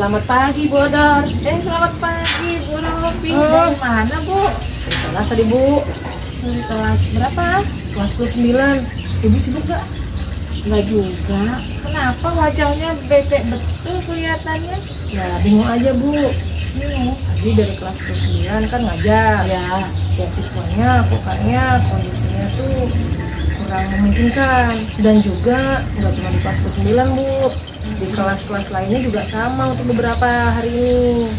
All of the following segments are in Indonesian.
Selamat pagi, Bu Odor. Selamat pagi, Bu Robi. Dari mana, Bu? Dari kelas tadi, Bu. Dari kelas berapa? Kelas 9. Ibu sibuk gak? Enggak juga. Kenapa wajahnya bete betul kelihatannya? Ya, bingung aja, Bu. Bingung. Tadi dari kelas 9 kan ngajar. Ya. Dan siswanya kayaknya kondisinya tuh kurang memungkinkan. Dan juga nggak cuma di kelas 9, Bu. Di kelas-kelas lainnya juga sama untuk beberapa hari ini.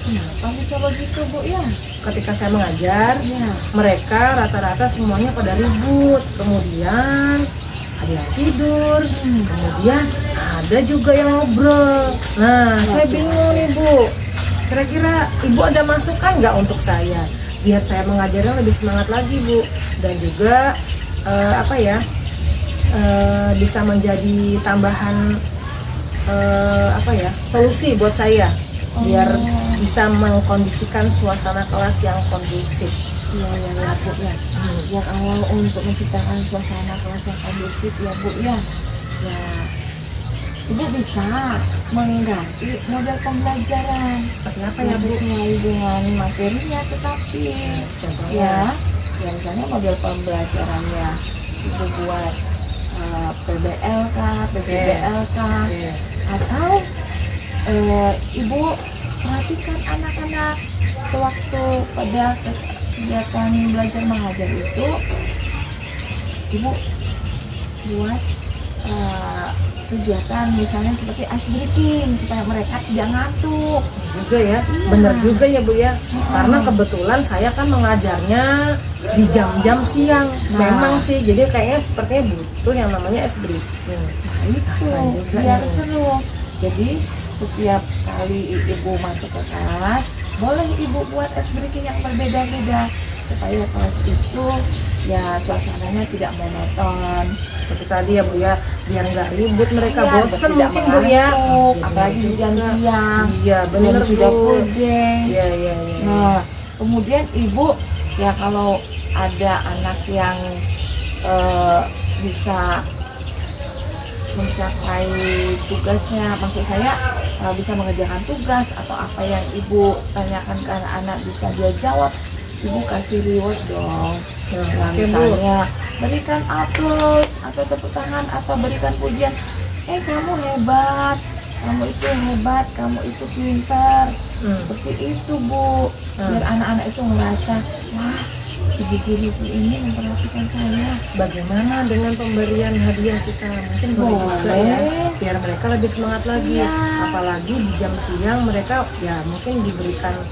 Kenapa bisa begitu, Bu ya? Ketika saya mengajar, Ya. mereka rata-rata semuanya pada ribut. Kemudian ada yang tidur, kemudian ada juga yang ngobrol. Nah, saya bingung nih, Bu. Kira-kira Ibu ada masukan nggak untuk saya? Biar saya mengajarnya lebih semangat lagi, Bu. Dan juga bisa menjadi tambahan solusi buat saya. Biar bisa mengkondisikan suasana kelas yang kondusif. Ya, Bu ya. Ya, kalau untuk menciptakan suasana kelas yang kondusif ya, Bu ya. Ya, Ibu bisa mengganti model pembelajaran Seperti apa ya, Bu? sesuai dengan materinya, tetapi Contohnya? ya misalnya model pembelajarannya Ibu buat PBLK, PBLK, atau Ibu perhatikan anak-anak sewaktu pada kegiatan belajar mengajar itu, Ibu buat kegiatan misalnya seperti ice breaking supaya mereka tidak ngantuk. Juga ya, Iya. bener juga ya, Bu ya. Karena kebetulan saya kan mengajarnya di jam-jam siang. Nah. Memang sih, jadi kayaknya sepertinya butuh yang namanya ice breaking. Nah itu Keren juga biar ini. seru. Jadi setiap kali Ibu masuk ke kelas, boleh Ibu buat ice breaking yang berbeda-beda supaya kelas itu ya suasananya tidak monoton. Seperti tadi ya, Bu ya, biar nggak ribut mereka, Iya, bosen tidak mungkin, Bu ya. mengantuk, Iya, apalagi di jam juga. siang. Iya, bener, Dan sudah Bu. full day. Iya. Nah, kemudian Ibu ya kalau ada anak yang bisa mencapai tugasnya, maksud saya bisa mengerjakan tugas atau apa yang Ibu tanyakan ke anak-anak bisa dia jawab, Ibu kasih reward dong. Nah, Nah, oke, Bu. misalnya berikan aplaus atau tepuk tangan atau berikan pujian, kamu hebat, kamu itu hebat, kamu itu pintar. Seperti itu, Bu, biar anak-anak itu merasa, wah, ibu guruku ini memperhatikan saya. Bagaimana dengan pemberian hadiah kita? Mungkin boleh juga ya, biar mereka lebih semangat lagi. Iya. Apalagi di jam siang mereka ya mungkin diberikan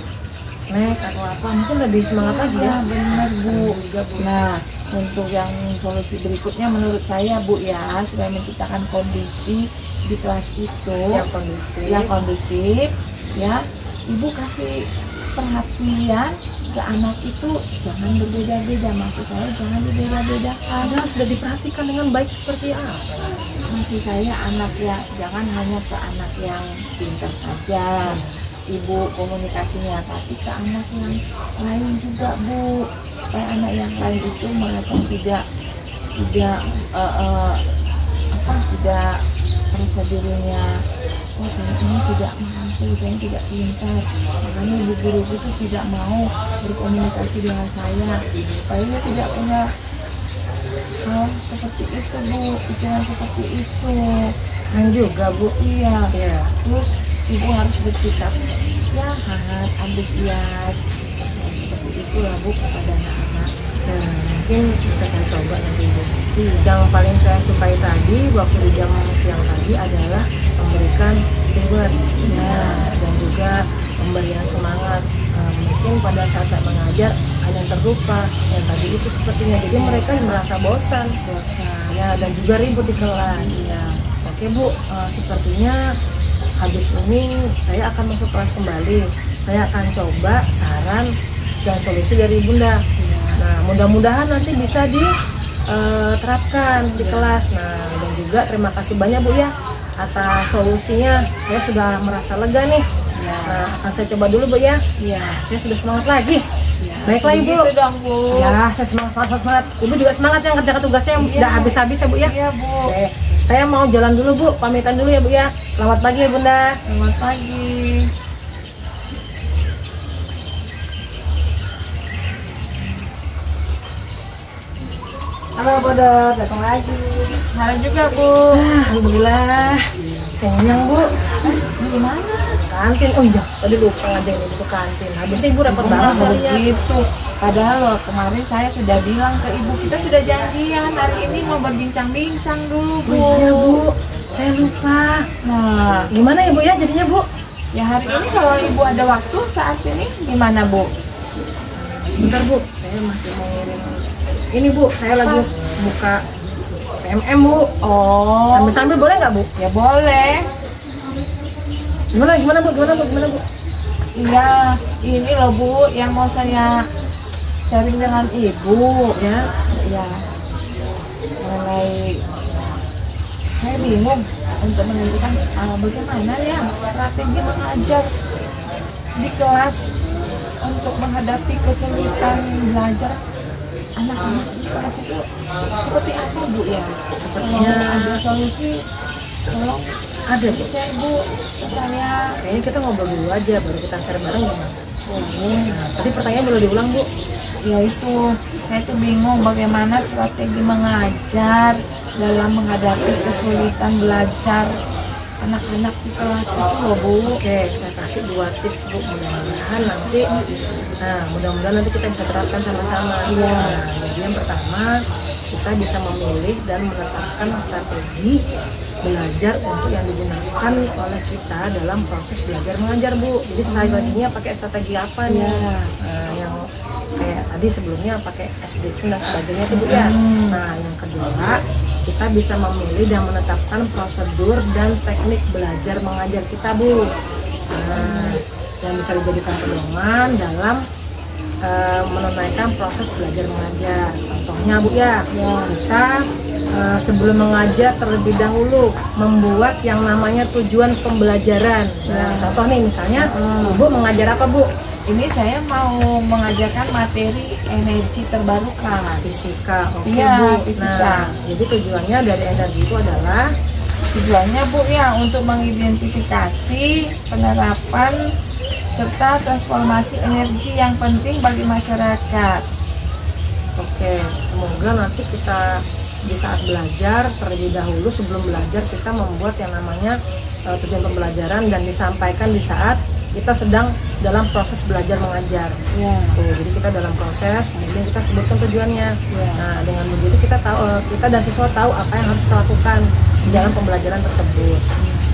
snack atau apa, mungkin lebih semangat lagi ya. Benar, Bu. Juga, Bu. Nah, untuk yang solusi berikutnya menurut saya, Bu ya, supaya menciptakan kondisi di kelas itu yang kondusif. kondusif, ya, Ibu kasih perhatian ke anak itu jangan berbeda-beda. Maksud saya jangan berbeda-bedakan. Padahal sudah diperhatikan dengan baik seperti apa? Maksud saya anak ya jangan hanya ke anak yang pintar saja, Ibu komunikasinya, tapi ke anak yang lain juga, Bu, supaya anak yang lain itu merasa tidak merasa dirinya, oh saya ini tidak mampu, saya tidak pintar, makanya ibu guru itu tidak mau berkomunikasi dengan saya, supaya dia tidak punya hal seperti itu, Bu, pikiran seperti itu. Keren juga, Bu. Iya. Iya. Terus Ibu harus bersikap ya hangat, antusias, seperti itulah, Bu, kepada anak-anak. Nah, mungkin bisa saya coba nanti, Bu. Iya. Yang paling saya sukai tadi waktu di jam siang tadi adalah memberikan reward, dan juga pemberian semangat. Mungkin pada saat saya mengajar ada yang terlupa, yang tadi itu sepertinya, jadi mereka merasa bosan, ya, dan juga ribut di kelas. Iya. Oke, Bu, sepertinya habis ini saya akan masuk kelas kembali. Saya akan coba saran dan solusi dari Bunda. Nah, mudah-mudahan nanti bisa diterapkan di kelas. Nah, dan juga terima kasih banyak, Bu ya, atas solusinya. Saya sudah merasa lega nih. Nah, akan saya coba dulu, Bu ya. Iya. Saya sudah semangat lagi. Ya, Baiklah, Ibu. gitu dong, Bu. Ya, saya semangat. Ibu juga semangat yang kerjakan tugasnya yang Iya. udah habis-habis ya, Bu ya. Iya, Bu. Oke, Saya mau jalan dulu Bu, pamitan dulu ya Bu ya. Selamat pagi ya Bunda. Selamat pagi. Halo Bu Dor, datang lagi. Halo juga Bu. Alhamdulillah, kenyang Bu. Ini gimana? Kantin, oh iya, tadi lupa ngajakin Ibu ke kantin. Habisnya Ibu repot banget soalnya. Begitu. Padahal loh kemarin saya sudah bilang ke Ibu, kita sudah janjian hari ini mau berbincang-bincang dulu Bu. Oh iya Bu, saya lupa. Nah, Gimana ya Bu ya jadinya Bu? ya hari ini kalau Ibu ada waktu saat ini gimana Bu? Sebentar Bu, saya masih mau ngirim. Ini Bu, saya lagi buka PMM Bu. Oh, Sambil-sambil boleh nggak Bu? ya boleh. Gimana Bu? Iya, ini loh Bu yang mau saya sharing dengan Ibu. Ya, Ya, mengenai saya bingung untuk menentukan bagaimana ya strategi mengajar di kelas untuk menghadapi kesulitan belajar anak-anak di kelas itu seperti apa Bu ya? Sepertinya Kalau ada solusi, tolong ada Bu. share Bu ke saya. Kayaknya kita ngobrol dulu aja, baru kita share bareng gimana? Boleh. Nah, tadi pertanyaan boleh diulang Bu? Ya itu, saya tuh bingung bagaimana strategi mengajar dalam menghadapi kesulitan belajar anak-anak di kelas itu loh Bu. Oke, saya kasih 2 tips Bu. Mudah-mudahan nanti kita bisa terapkan sama-sama. Iya. Nah, jadi yang pertama kita bisa memilih dan menetapkan strategi belajar untuk yang digunakan oleh kita dalam proses belajar mengajar Bu. Jadi strateginya pakai strategi apa nih? Iya. Yang kayak tadi sebelumnya pakai SBQ dan sebagainya itu Bu ya. Nah, yang kedua kita bisa memilih dan menetapkan prosedur dan teknik belajar mengajar kita Bu. Nah, yang bisa dijadikan pedoman dalam menunaikan proses belajar mengajar. Contohnya Bu ya, kita sebelum mengajar terlebih dahulu membuat yang namanya tujuan pembelajaran. Nah, contoh nih misalnya Ibu mengajar apa Bu? Ini saya mau mengajarkan materi energi terbarukan. Fisika. Oke Iya, Bu. fisika. Nah, jadi tujuannya dari energi itu adalah Tujuannya Bu ya untuk mengidentifikasi penerapan serta transformasi energi yang penting bagi masyarakat. oke, semoga nanti kita di saat belajar terlebih dahulu sebelum belajar kita membuat yang namanya tujuan pembelajaran dan disampaikan di saat kita sedang dalam proses belajar mengajar. Ya. Tuh, jadi kita dalam proses, kemudian kita sebutkan tujuannya. Ya. Nah, dengan begitu kita tahu, kita dan siswa tahu apa yang harus kita lakukan di dalam pembelajaran tersebut.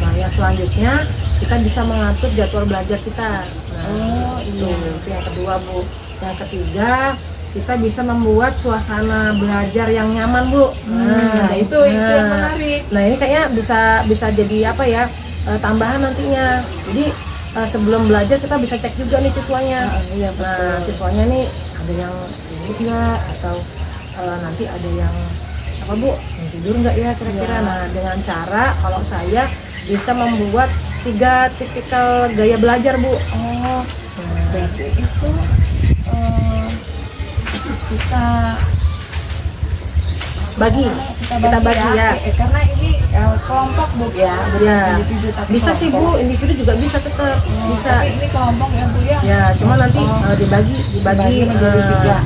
Nah, yang selanjutnya kita bisa mengatur jadwal belajar kita. Nah, itu yang kedua Bu. Yang ketiga, kita bisa membuat suasana belajar yang nyaman Bu. Itu yang menarik. Nah, ini kayaknya bisa jadi apa ya, tambahan nantinya. Jadi sebelum belajar kita bisa cek juga nih siswanya. Iya, Nah, siswanya nih ada yang ribut nggak atau nanti ada yang apa Bu, yang tidur nggak ya kira-kira. Iya. Nah, dengan cara kalau saya bisa membuat 3 tipikal gaya belajar Bu. Oh, Nah, berarti itu kita bagi kita bagi ya. Karena ini kelompok Bu ya, Ya, individu tapi bisa sih Bu, kelompok. individu juga bisa tetap bisa. Tapi ini kelompok ya Bu ya. Ya, cuma nanti dibagi Dibagi menjadi 3.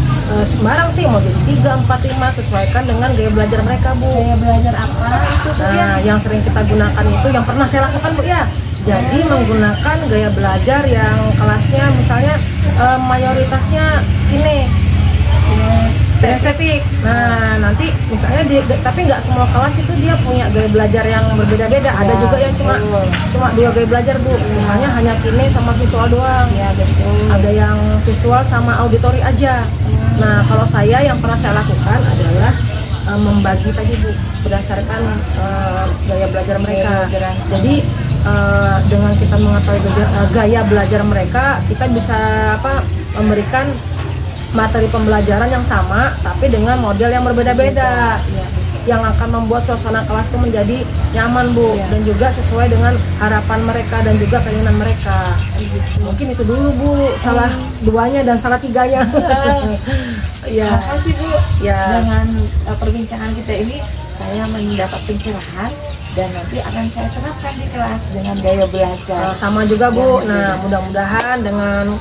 sembarang sih mau jadi 3, 4, 5 sesuaikan dengan gaya belajar mereka Bu. Saya belajar apa itu Bu ya? Nah, yang sering kita gunakan itu yang pernah saya lakukan Bu ya. Jadi menggunakan gaya belajar yang kelasnya misalnya mayoritasnya kine estetik. Nah, nanti misalnya tapi nggak semua kelas itu dia punya gaya belajar yang berbeda-beda. Ada Ya, juga yang cuma 2 gaya belajar Bu. Misalnya hanya kine sama visual doang. Ya betul. Ada yang visual sama auditori aja. Nah, kalau saya yang pernah saya lakukan adalah membagi tadi Bu berdasarkan gaya belajar mereka. Jadi dengan kita mengetahui gaya belajar mereka, kita bisa memberikan materi pembelajaran yang sama tapi dengan model yang berbeda-beda. Ya. Yang akan membuat suasana kelas itu menjadi nyaman Bu, dan juga sesuai dengan harapan mereka dan juga keinginan mereka. Mungkin itu dulu Bu, salah 2-nya dan salah 3-nya. Ya. Makasih Bu. Ya. Dengan perbincangan kita ini saya mendapat pencerahan dan nanti akan saya terapkan di kelas dengan gaya belajar. Sama juga Bu. Nah, mudah-mudahan dengan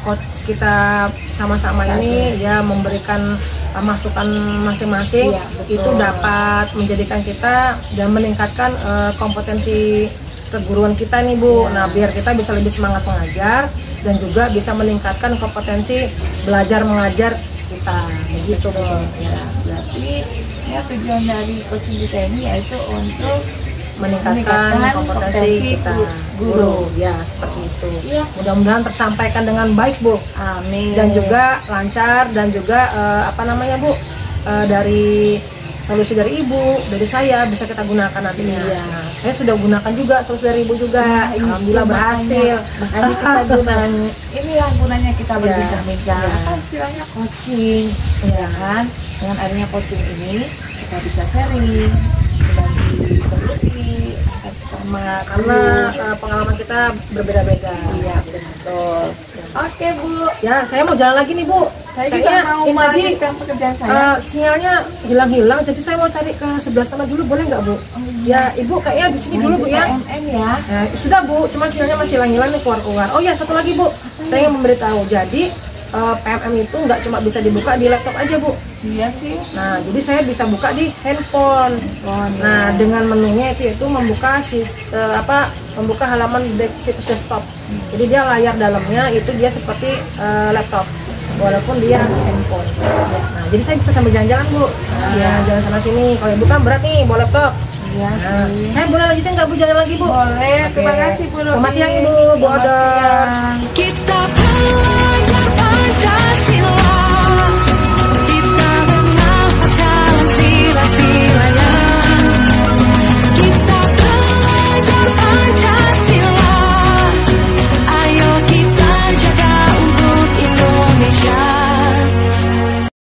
coach kita sama-sama ini ya memberikan masukan masing-masing, Iya, betul. itu dapat menjadikan kita dan meningkatkan kompetensi keguruan kita nih Bu. Iya. Nah, biar kita bisa lebih semangat mengajar dan juga bisa meningkatkan kompetensi belajar mengajar kita. Begitu Bu. Ya, berarti ya tujuan dari coaching kita ini yaitu untuk Meningkatkan kompetensi kita guru. Ya, seperti itu. Iya. Mudah-mudahan tersampaikan dengan baik Bu. Amin. Dan juga lancar dan juga Bu, dari solusi dari Ibu, dari saya bisa kita gunakan nantinya. Iya. Nah, saya sudah gunakan juga solusi dari Ibu juga. Nah, Alhamdulillah itu berhasil. Makanya kita gunakan. Inilah gunanya kita berbincang-bincang. Iya. Apa istilahnya coaching, Iya. ya kan? Dengan adanya coaching ini kita bisa sharing, berbagi solusi, sama Karena pengalaman kita berbeda-beda. Iya, betul. Oke Bu, Ya, saya mau jalan lagi nih Bu. saya juga Kayaknya mau ini tadi melanjutkan pekerjaan saya. sinyalnya hilang-hilang, jadi saya mau cari ke sebelah sana dulu, boleh nggak Bu? Ya, Ibu kayaknya di sini dulu Bu ya. PMM ya. Nah, sudah Bu, cuma sinyalnya masih hilang-hilang nih keluar-keluar. Oh ya, satu lagi Bu, saya ingin memberitahu. Jadi PMM itu nggak cuma bisa dibuka di laptop aja Bu. Iya sih. Nah, jadi saya bisa buka di handphone. Nah, dengan menunya itu membuka membuka halaman situs desktop. Jadi dia layar dalamnya itu dia seperti laptop, walaupun dia handphone. Nah, jadi saya bisa sambil jalan-jalan Bu. Nah, jalan sana sini. Kalau Ibu kan berat nih bawa laptop. Iya Nah, sih. saya boleh lanjutin nggak Bu jalan lagi Bu? Boleh, terima Oke. kasih Bu Robi. Selamat siang Ibu, Bu Selamat Odon. siang.